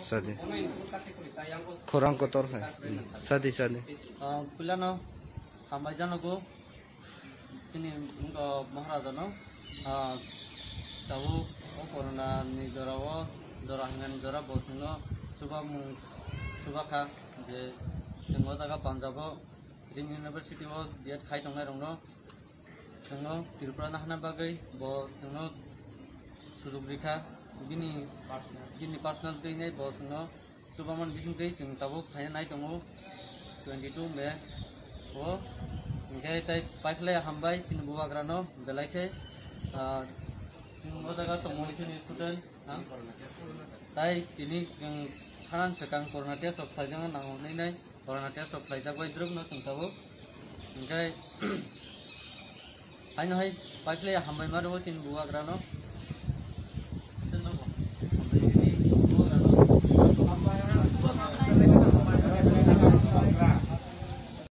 Sadi. Kurang kotor hai. Sadi. Pulano hamajano go sini Maharaja no tahu corona ni jarawo jorangan jara bosno subaka je जोङो दागा पान्जाबाव dream university आव B.Ed खायथंनाय दङ जोङो तिरुपरा नाहना बागै बो जोङो सुरुब्रिखा गिनि personal दैनाय बो जोङो सुबामन बिसिंदै जों ताबो खायनाय दङ 22 मे ओ ओंखाय ताय पाइपलाय हामबाय सिन बुवाग्रानो बेलायखे जोङो दागा तमनिसनि स्टुडेन्ट ताय दिनै जों खानान सेकां करना टेस्ट अफ खायजों नांगौनाय Corona test of flight away drug no sungtabo. Okay. I know I play a hammer was in Buagrano.